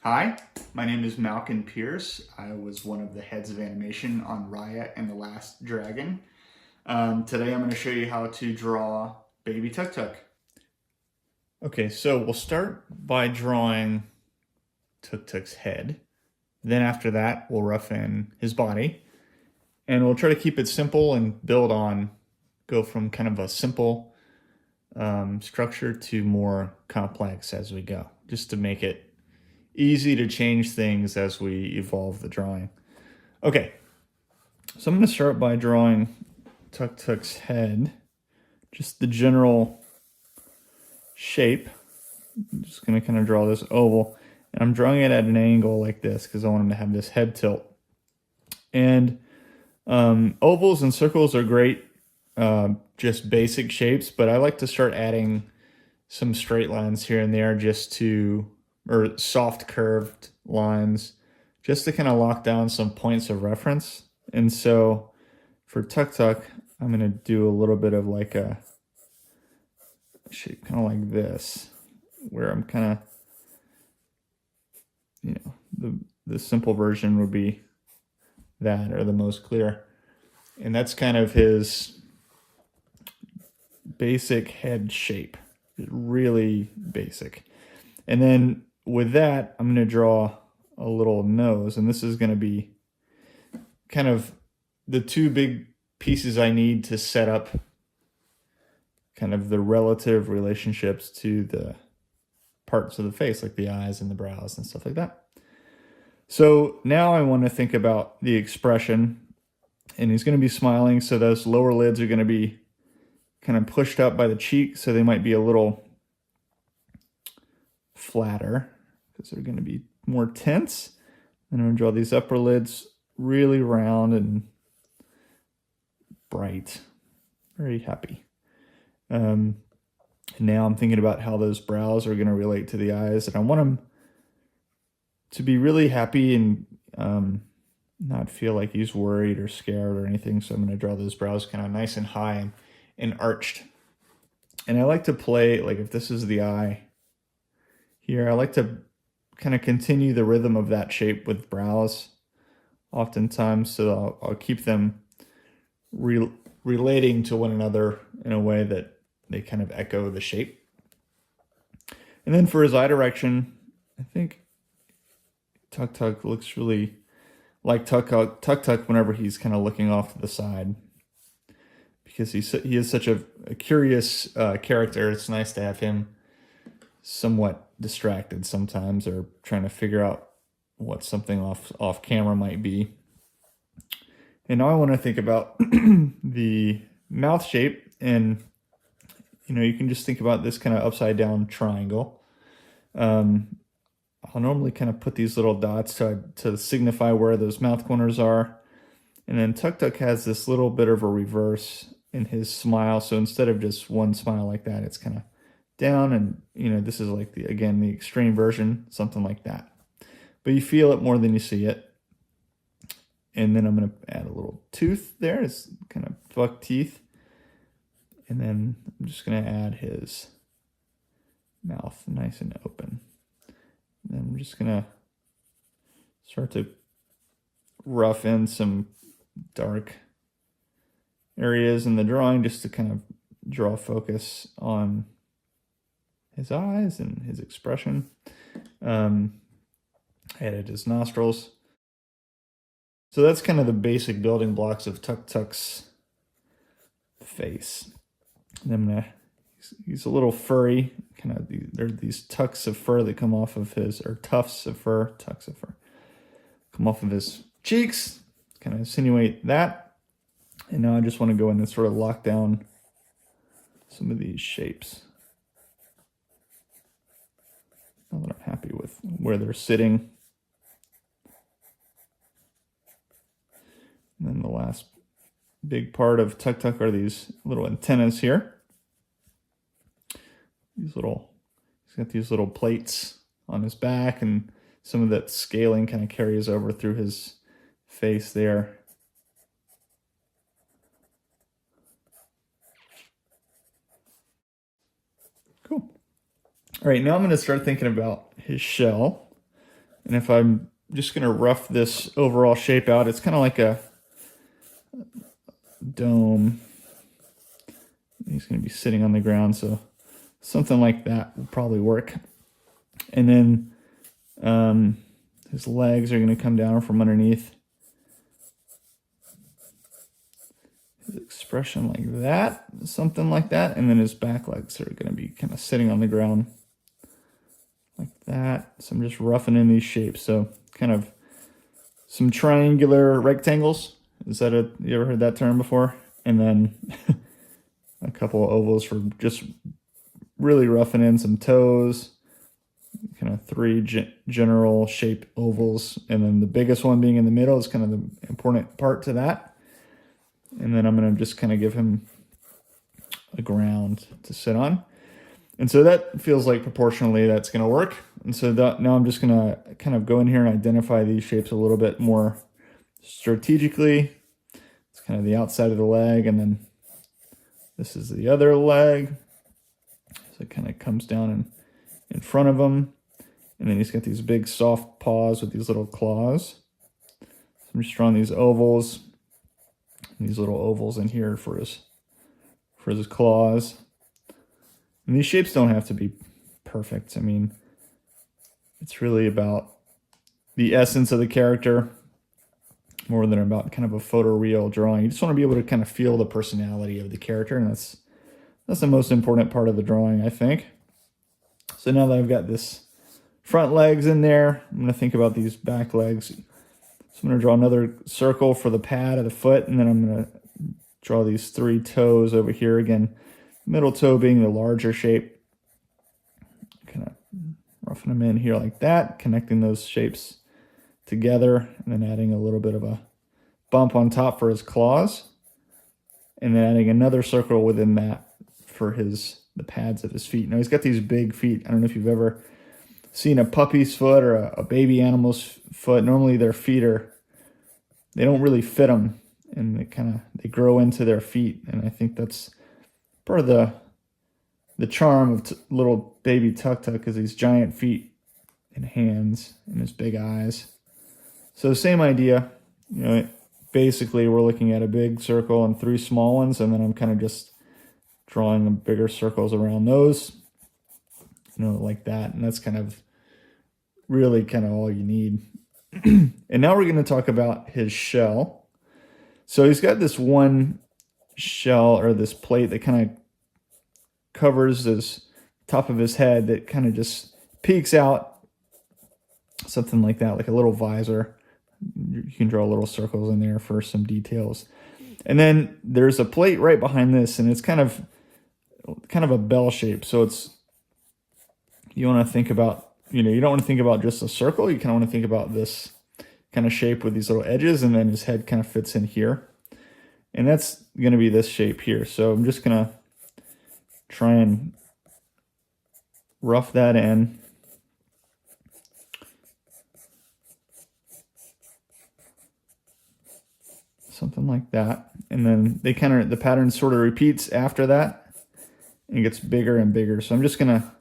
Hi, my name is Malcon Pierce. I was one of the heads of animation on Raya and the Last Dragon. Today I'm going to show you how to draw Baby Tuk Tuk. Okay, so we'll start by drawing Tuk Tuk's head. Then after that, we'll rough in his body. And we'll try to keep it simple and go from kind of a simple structure to more complex as we go, just to make it easy to change things as we evolve the drawing. Okay, so I'm going to start by drawing Tuk Tuk's head, just the general shape. I'm just going to kind of draw this oval, and I'm drawing it at an angle like this because I want him to have this head tilt. And ovals and circles are great, just basic shapes, but I like to start adding some straight lines here and there or soft curved lines, just to kind of lock down some points of reference. And so for Tuk Tuk, I'm going to do a little bit of like a shape kind of like this, where I'm kind of, the simple version would be that, or the most clear. And that's kind of his basic head shape, really basic. And then with that, I'm going to draw a little nose, and this is going to be kind of the two big pieces I need to set up kind of the relative relationships to the parts of the face, like the eyes and the brows and stuff like that. So now I want to think about the expression, and he's going to be smiling, so those lower lids are going to be kind of pushed up by the cheek, so they might be a little flatter because they're going to be more tense. And I'm going to draw these upper lids really round and bright, very happy. And now I'm thinking about how those brows are going to relate to the eyes, and I want them to be really happy and not feel like he's worried or scared or anything. So I'm going to draw those brows kind of nice and high and arched. And I like to play, like if this is the eye here, I like to kind of continue the rhythm of that shape with brows oftentimes, so I'll keep them relating to one another in a way that they kind of echo the shape. And then for his eye direction, I think Tuk Tuk looks really like Tuk Tuk whenever he's kind of looking off to the side, because he is such a curious character. It's nice to have him somewhat distracted sometimes, or trying to figure out what something off camera might be. And now I want to think about the mouth shape, and you can just think about this kind of upside down triangle. I'll normally kind of put these little dots to signify where those mouth corners are. And then Tuk Tuk has this little bit of a reverse in his smile. So instead of just one smile like that, it's kind of down, and this is like the extreme version, something like that. But you feel it more than you see it. And then I'm going to add a little tooth there. It's kind of buck teeth. And then I'm just going to add his mouth nice and open. And then I'm just going to start to rough in some dark areas in the drawing, just to kind of draw focus on his eyes and his expression. Added his nostrils. So that's kind of the basic building blocks of Tuk Tuk's face. And he's a little furry, there are these tucks of fur that come off of tucks of fur, come off of his cheeks, kind of insinuate that. And now I just want to go in and sort of lock down some of these shapes. Now that I'm happy with where they're sitting. And then the last big part of Tuk Tuk are these little antennas here. He's got these little plates on his back, and some of that scaling kind of carries over through his face there. Cool. All right, now I'm going to start thinking about his shell. And if I'm just going to rough this overall shape out, it's kind of like a dome. He's going to be sitting on the ground, so something like that will probably work. And then his legs are going to come down from underneath. His expression like that, something like that. And then his back legs are going to be kind of sitting on the ground like that. So I'm just roughing in these shapes. So kind of some triangular rectangles. Is that you ever heard that term before? And then a couple of ovals for just really roughing in some toes. Kind of three general shape ovals. And then the biggest one being in the middle is kind of the important part to that. And then I'm going to just kind of give him a ground to sit on. And so that feels like proportionally that's going to work. And so now I'm just going to kind of go in here and identify these shapes a little bit more strategically. It's kind of the outside of the leg, and then this is the other leg. So it kind of comes down in front of him. And then he's got these big soft paws with these little claws. So I'm just drawing these ovals. These little ovals in here for his claws. And these shapes don't have to be perfect. I mean, it's really about the essence of the character more than about kind of a photoreal drawing. You just want to be able to kind of feel the personality of the character, and that's the most important part of the drawing, I think. So now that I've got this front legs in there, I'm going to think about these back legs. So I'm going to draw another circle for the pad of the foot, and then I'm going to draw these three toes over here again. Middle toe being the larger shape. Kind of roughing them in here like that, connecting those shapes together, and then adding a little bit of a bump on top for his claws. And then adding another circle within that for the pads of his feet. Now he's got these big feet. I don't know if you've ever seen a puppy's foot or a baby animal's foot. Normally their feet they don't really fit them, and they grow into their feet. And I think that's part of the charm of little baby Tuk Tuk, is these giant feet and hands and his big eyes. So same idea, basically we're looking at a big circle and three small ones, and then I'm kind of just drawing the bigger circles around those, like that. And that's kind of really kind of all you need. And now we're going to talk about his shell. So he's got this one shell, or this plate, that kind of covers his top of his head, that kind of just peeks out, something like that, like a little visor. You can draw little circles in there for some details. And then there's a plate right behind this, and it's kind of a bell shape. So you want to think about, you don't want to think about just a circle. You kind of want to think about this kind of shape with these little edges, and then his head kind of fits in here. And that's going to be this shape here. So I'm just going to try and rough that in. Something like that. And then the pattern sort of repeats after that and gets bigger and bigger. So I'm just going to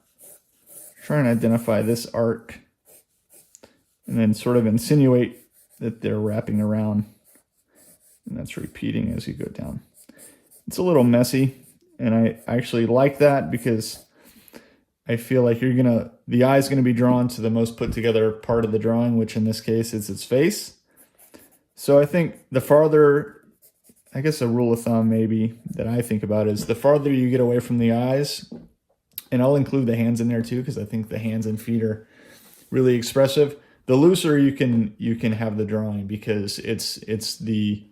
try and identify this arc and then sort of insinuate that they're wrapping around, and that's repeating as you go down. It's a little messy, and I actually like that, because I feel like the eye's going to be drawn to the most put together part of the drawing, which in this case is its face. So I think the farther, I guess a rule of thumb maybe that I think about is the farther you get away from the eyes, and I'll include the hands in there too, because I think the hands and feet are really expressive, the looser you can have the drawing, because it's the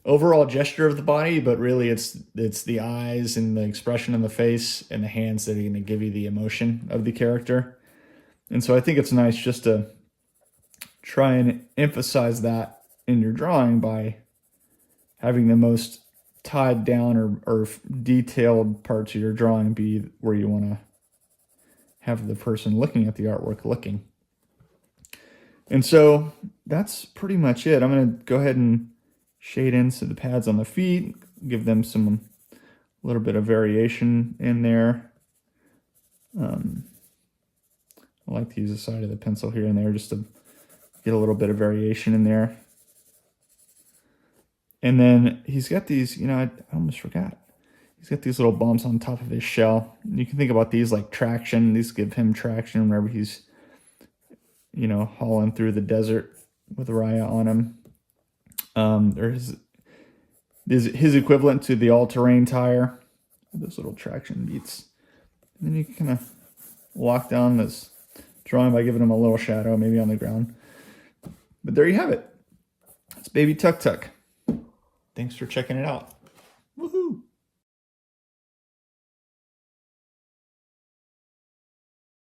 overall gesture of the body, but really it's the eyes and the expression in the face and the hands that are going to give you the emotion of the character. And so I think it's nice just to try and emphasize that in your drawing by having the most tied down or detailed parts of your drawing be where you want to have the person looking at the artwork looking. And so that's pretty much it. I'm going to go ahead and shade into the pads on the feet, give them a little bit of variation in there. I'll I like to use the side of the pencil here and there just to get a little bit of variation in there. And then he's got these, you know, I almost forgot. He's got these little bumps on top of his shell. You can think about these like traction. These give him traction whenever he's, you know, hauling through the desert with Raya on him. There's his equivalent to the all-terrain tire. Those little traction beats. And then you can kind of walk down this drawing by giving him a little shadow, maybe on the ground. But there you have it. It's Baby Tuk Tuk. Thanks for checking it out. Woohoo!